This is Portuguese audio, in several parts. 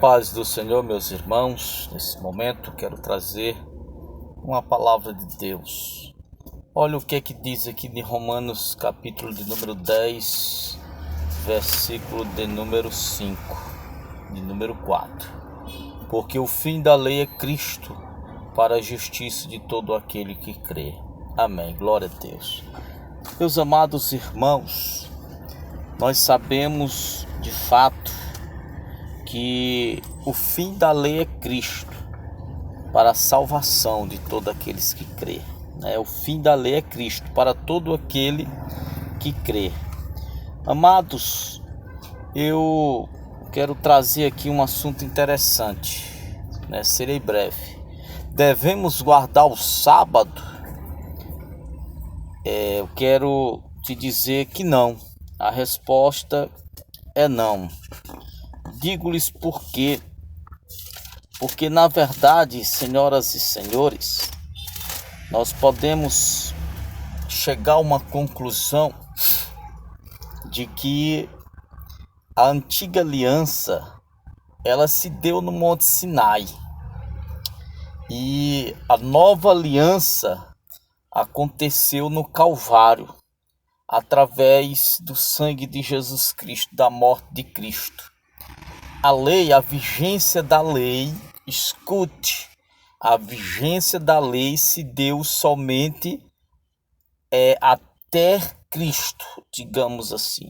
paz do Senhor, meus irmãos. Nesse momento quero trazer uma palavra de Deus. Olha o que é que diz aqui em Romanos, capítulo de número 10, versículo de número 5, de número 4. Porque o fim da lei é Cristo, para a justiça de todo aquele que crê. Amém. Glória a Deus. Meus amados irmãos, nós sabemos de fato que o fim da lei é Cristo, para a salvação de todos aqueles que crê. O fim da lei é Cristo, para todo aquele que crê. Amados, eu quero trazer aqui um assunto interessante, serei breve. Devemos guardar o sábado? Eu quero te dizer que não. A resposta é não. Digo-lhes por quê. Porque na verdade, senhoras e senhores, nós podemos chegar a uma conclusão de que a antiga aliança, ela se deu no Monte Sinai. E a nova aliança aconteceu no Calvário, através do sangue de Jesus Cristo, da morte de Cristo. A lei, a vigência da lei, escute, a vigência da lei se deu somente até Cristo, digamos assim.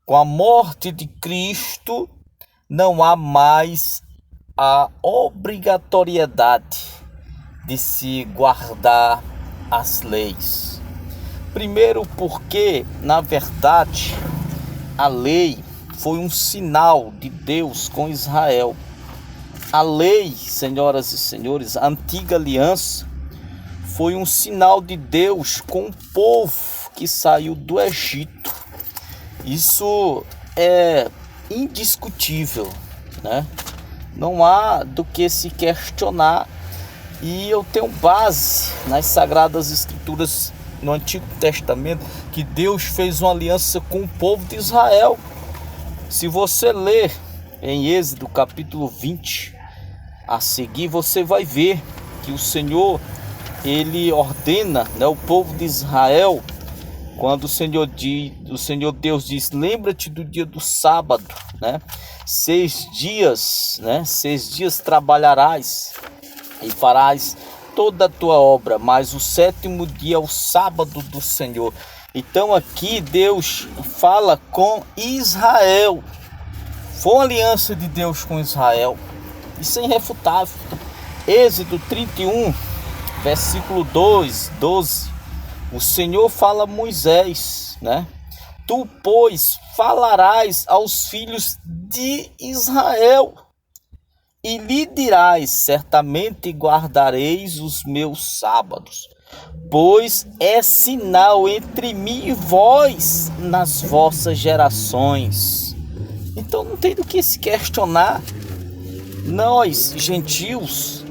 Com a morte de Cristo, não há mais a obrigatoriedade de se guardar as leis. Primeiro porque, na verdade, a lei foi um sinal de Deus com Israel. A lei, senhoras e senhores, a antiga aliança, foi um sinal de Deus com o povo que saiu do Egito. Isso é indiscutível, Não há do que se questionar. E eu tenho base nas Sagradas Escrituras, no Antigo Testamento, que Deus fez uma aliança com o povo de Israel. Se você ler em Êxodo capítulo 20, a seguir você vai ver que o Senhor, ele ordena, o povo de Israel, quando o Senhor Deus diz: lembra-te do dia do sábado, 6 dias, 6 dias trabalharás e farás toda a tua obra, mas o 7º dia é o sábado do Senhor. Então aqui Deus fala com Israel. Foi uma aliança de Deus com Israel. Isso é irrefutável. Êxodo 31, versículo 12. O Senhor fala a Moisés, Tu, pois, falarás aos filhos de Israel e lhe dirás: certamente guardareis os meus sábados, pois é sinal entre mim e vós nas vossas gerações. Então não tem do que se questionar. Nós, gentios,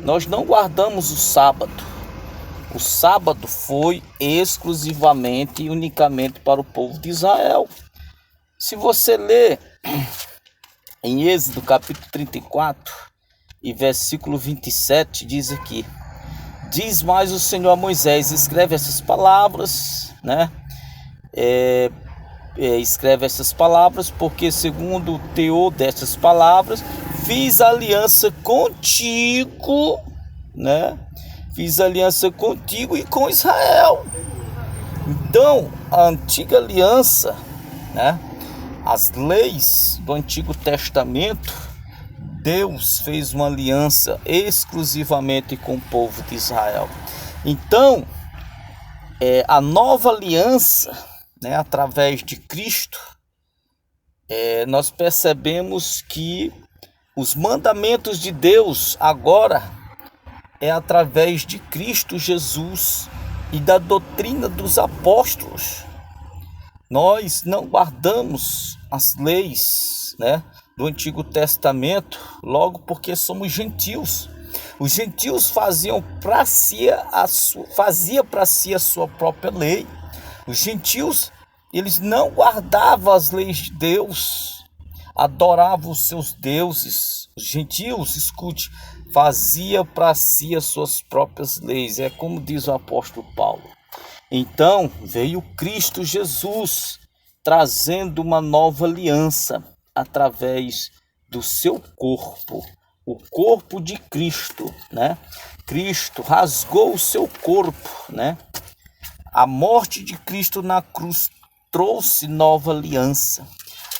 nós não guardamos o sábado. O sábado foi exclusivamente e unicamente para o povo de Israel. Se você ler em Êxodo capítulo 34 e versículo 27, diz aqui: diz mais o Senhor a Moisés: escreve essas palavras, escreve essas palavras, porque segundo o teor dessas palavras, fiz aliança contigo, Fiz aliança contigo e com Israel. Então, a antiga aliança, as leis do Antigo Testamento, Deus fez uma aliança exclusivamente com o povo de Israel. Então, a nova aliança, através de Cristo, nós percebemos que os mandamentos de Deus agora é através de Cristo Jesus e da doutrina dos apóstolos. Nós não guardamos as leis, do Antigo Testamento, logo porque somos gentios. Os gentios faziam para si a sua própria lei. Os gentios, eles não guardavam as leis de Deus. adorava os seus deuses. Os gentios, escute, fazia para si as suas próprias leis. É como diz o apóstolo Paulo. Então veio Cristo Jesus, trazendo uma nova aliança através do seu corpo, o corpo de Cristo, né? Cristo rasgou o seu corpo, né? A morte de Cristo na cruz trouxe nova aliança,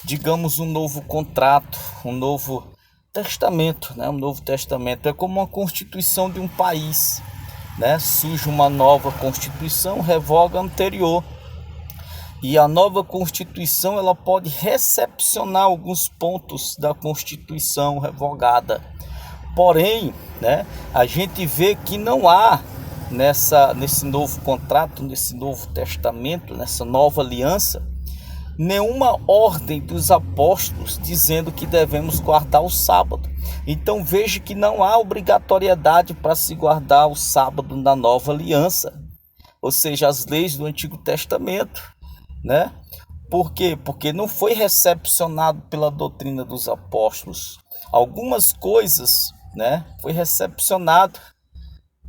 digamos um novo contrato, um novo testamento, né? Um novo testamento é como uma constituição de um país, né? Surge uma nova constituição, revoga a anterior. E a nova Constituição ela pode recepcionar alguns pontos da Constituição revogada. Porém, né, a gente vê que não há nesse novo contrato, nesse novo testamento, nessa nova aliança, nenhuma ordem dos apóstolos dizendo que devemos guardar o sábado. Então veja que não há obrigatoriedade para se guardar o sábado na nova aliança, ou seja, as leis do Antigo Testamento. Né? Por quê? Porque não foi recepcionado pela doutrina dos apóstolos. Algumas coisas, né, foi recepcionado,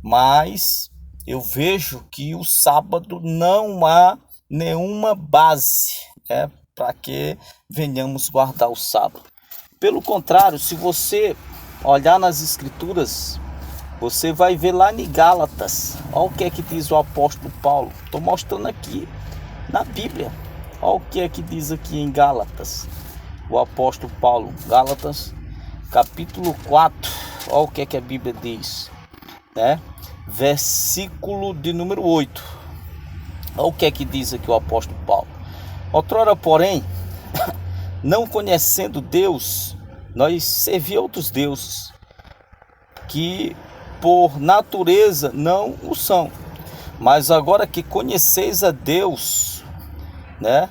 mas eu vejo que o sábado não há nenhuma base, né, para que venhamos guardar o sábado. Pelo contrário, se você olhar nas escrituras, você vai ver lá em Gálatas. Olha o que é que diz o apóstolo Paulo. Estou mostrando aqui na Bíblia. Olha o que é que diz aqui em Gálatas, o apóstolo Paulo, Gálatas, capítulo 4, olha o que é que a Bíblia diz, né? Versículo de número 8, olha o que é que diz aqui o apóstolo Paulo. Outrora, porém, não conhecendo Deus, nós servíamos outros deuses, que por natureza não o são. Mas agora que conheceis a Deus, né?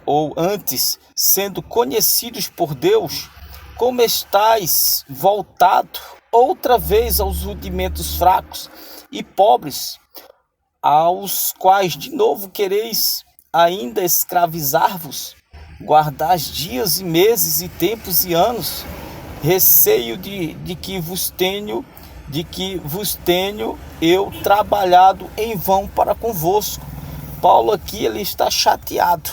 Ou antes, sendo conhecidos por Deus, como estáis voltado outra vez aos rudimentos fracos e pobres, aos quais de novo quereis ainda escravizar-vos, guardar dias e meses e tempos e anos, receio de que vos tenho eu trabalhado em vão para convosco. Paulo aqui ele está chateado,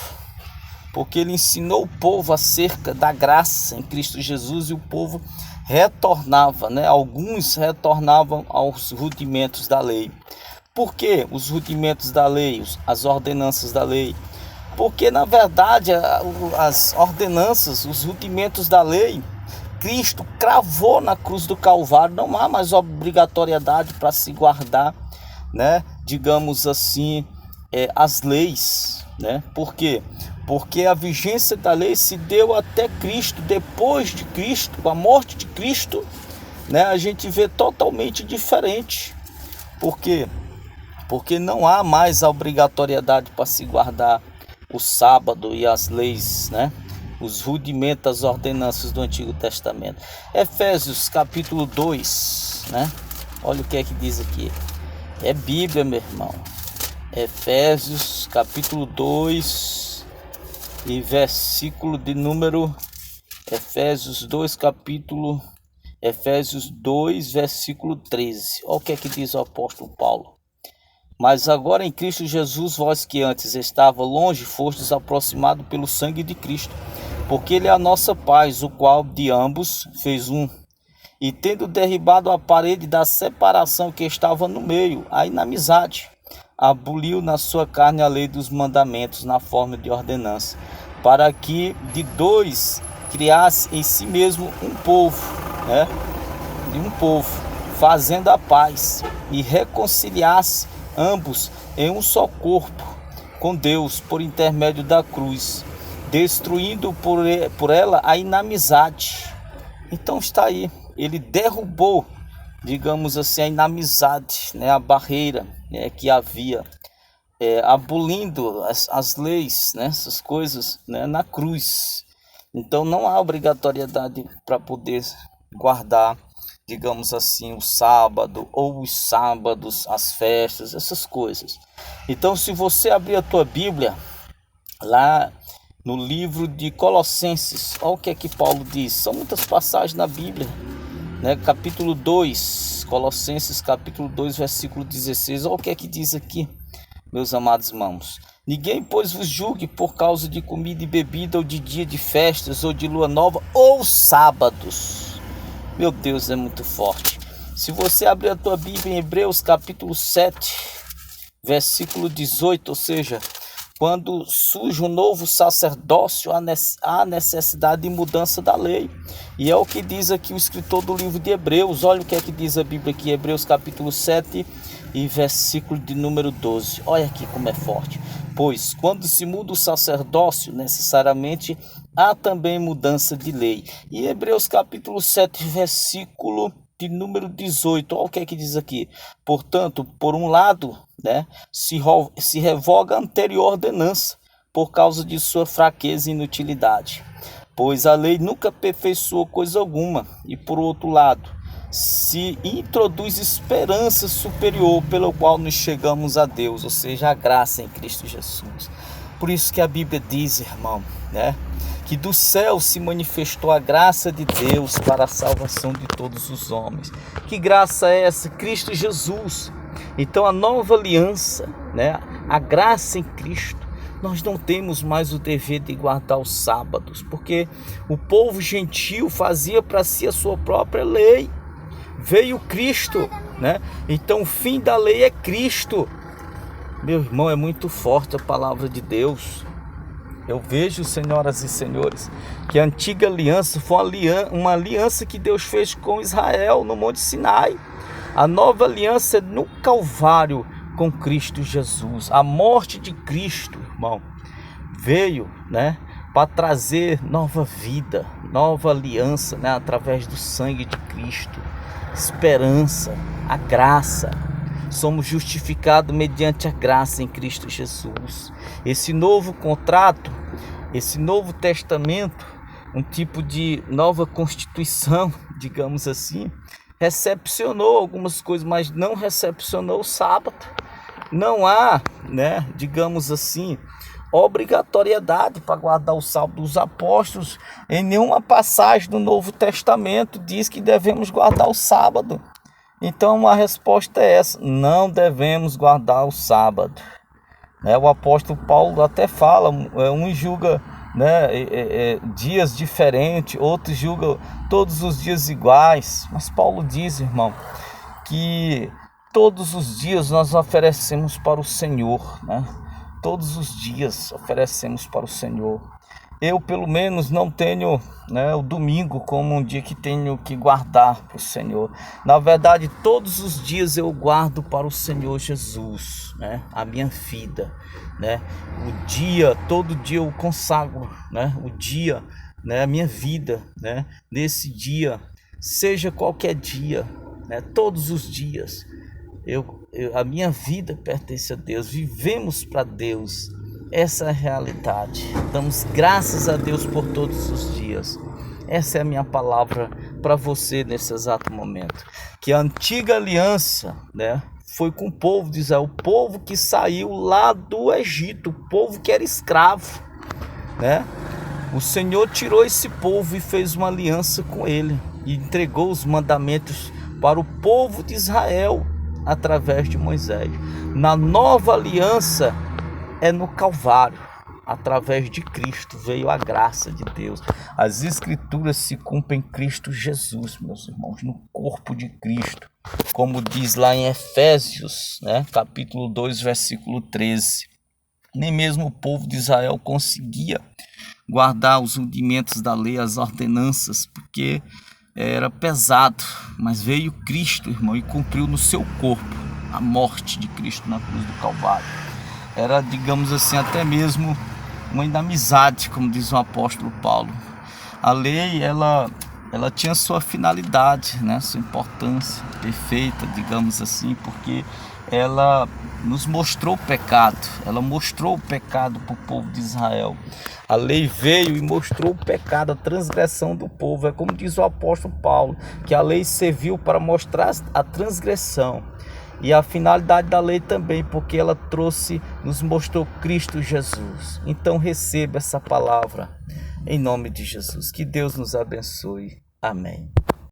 porque ele ensinou o povo acerca da graça em Cristo Jesus e o povo retornava, né? Alguns retornavam aos rudimentos da lei. Por que os rudimentos da lei, as ordenanças da lei? Porque na verdade as ordenanças, os rudimentos da lei, Cristo cravou na cruz do Calvário. Não há mais obrigatoriedade para se guardar, né? Digamos assim, as leis, né? Por quê? Porque a vigência da lei se deu até Cristo. Depois de Cristo, com a morte de Cristo, né? A gente vê totalmente diferente. Por quê? Porque não há mais a obrigatoriedade para se guardar o sábado e as leis, né? Os rudimentos, as ordenanças do Antigo Testamento. Efésios capítulo 2, né? Olha o que é que diz aqui. É Bíblia, meu irmão. Efésios capítulo 2 e versículo de número Efésios 2 versículo 13. Olha o que é que diz o apóstolo Paulo. Mas agora em Cristo Jesus, vós que antes estava longe, fostes aproximados pelo sangue de Cristo, porque ele é a nossa paz, o qual de ambos fez um, e tendo derribado a parede da separação que estava no meio, a inimizade, aboliu na sua carne a lei dos mandamentos na forma de ordenança, para que de dois criasse em si mesmo um povo, né? De um povo, fazendo a paz, e reconciliasse ambos em um só corpo com Deus por intermédio da cruz, destruindo por ela a inimizade. Então está aí, ele derrubou, digamos assim, a inimizade, né, a barreira, né, que havia, abolindo as leis, né, essas coisas, né, na cruz. Então não há obrigatoriedade para poder guardar, digamos assim, o sábado ou os sábados, as festas, essas coisas. Então se você abrir a tua Bíblia lá no livro de Colossenses. Olha o que é que Paulo diz. São muitas passagens na Bíblia, né? Capítulo 2, Colossenses capítulo 2, versículo 16. Olha o que é que diz aqui, meus amados irmãos. Ninguém, pois, vos julgue por causa de comida e bebida, ou de dia de festas, ou de lua nova, ou sábados. Meu Deus, é muito forte. Se você abrir a tua Bíblia em Hebreus capítulo 7, versículo 18, ou seja, quando surge um novo sacerdócio, há necessidade de mudança da lei. E é o que diz aqui o escritor do livro de Hebreus. Olha o que é que diz a Bíblia aqui, Hebreus capítulo 7 e versículo de número 12. Olha aqui como é forte. Pois quando se muda o sacerdócio, necessariamente há também mudança de lei. E Hebreus capítulo 7, versículo de número 18, olha o que é que diz aqui. Portanto, por um lado, né, se revoga a anterior ordenança por causa de sua fraqueza e inutilidade, pois a lei nunca aperfeiçoou coisa alguma. E por outro lado, se introduz esperança superior pelo qual nos chegamos a Deus, ou seja, a graça em Cristo Jesus. Por isso que a Bíblia diz, irmão, né, que do céu se manifestou a graça de Deus para a salvação de todos os homens. Que graça é essa? Cristo Jesus. Então a nova aliança, né, a graça em Cristo, nós não temos mais o dever de guardar os sábados, porque o povo gentil fazia para si a sua própria lei. Veio Cristo, né? Então o fim da lei é Cristo. Meu irmão, é muito forte a palavra de Deus. Eu vejo, senhoras e senhores, que a antiga aliança foi uma aliança que Deus fez com Israel no Monte Sinai. A nova aliança é no Calvário com Cristo Jesus. A morte de Cristo, irmão, veio, né, para trazer nova vida, nova aliança, né, através do sangue de Cristo. Esperança, a graça. Somos justificados mediante a graça em Cristo Jesus. Esse novo contrato, esse novo testamento, um tipo de nova constituição, digamos assim, recepcionou algumas coisas, mas não recepcionou o sábado. Não há, né, digamos assim, obrigatoriedade para guardar o sábado. Os apóstolos, em nenhuma passagem do Novo Testamento, diz que devemos guardar o sábado. Então a resposta é essa: não devemos guardar o sábado. O apóstolo Paulo até fala, um julga, né, dias diferentes, outros julgam todos os dias iguais. Mas Paulo diz, irmão, que todos os dias nós oferecemos para o Senhor, né? Todos os dias oferecemos para o Senhor. Eu, pelo menos, não tenho, né, o domingo como um dia que tenho que guardar para o Senhor. Na verdade, todos os dias eu guardo para o Senhor Jesus, né, a minha vida, né? O dia, todo dia eu consagro, né, o dia, né, a minha vida, né, nesse dia, seja qualquer dia, né, todos os dias. A minha vida pertence a Deus, vivemos para Deus. Essa é a realidade. Damos graças a Deus por todos os dias. Essa é a minha palavra para você nesse exato momento. Que a antiga aliança, né, foi com o povo de Israel, o povo que saiu lá do Egito, o povo que era escravo, né? O Senhor tirou esse povo e fez uma aliança com ele e entregou os mandamentos para o povo de Israel através de Moisés. Na nova aliança é no Calvário, através de Cristo veio a graça de Deus. As escrituras se cumprem em Cristo Jesus, meus irmãos, no corpo de Cristo, como diz lá em Efésios, né, capítulo 2, versículo 13. Nem mesmo o povo de Israel conseguia guardar os rudimentos da lei, as ordenanças, porque era pesado, mas veio Cristo, irmão, e cumpriu no seu corpo a morte de Cristo na cruz do Calvário. Era, digamos assim, até mesmo uma inimizade, como diz o apóstolo Paulo. A lei, ela tinha sua finalidade, né, sua importância perfeita, digamos assim, porque ela nos mostrou o pecado, ela mostrou o pecado para o povo de Israel. A lei veio e mostrou o pecado, a transgressão do povo. É como diz o apóstolo Paulo, que a lei serviu para mostrar a transgressão. E a finalidade da lei também, porque ela nos mostrou Cristo Jesus. Então receba essa palavra em nome de Jesus. Que Deus nos abençoe. Amém.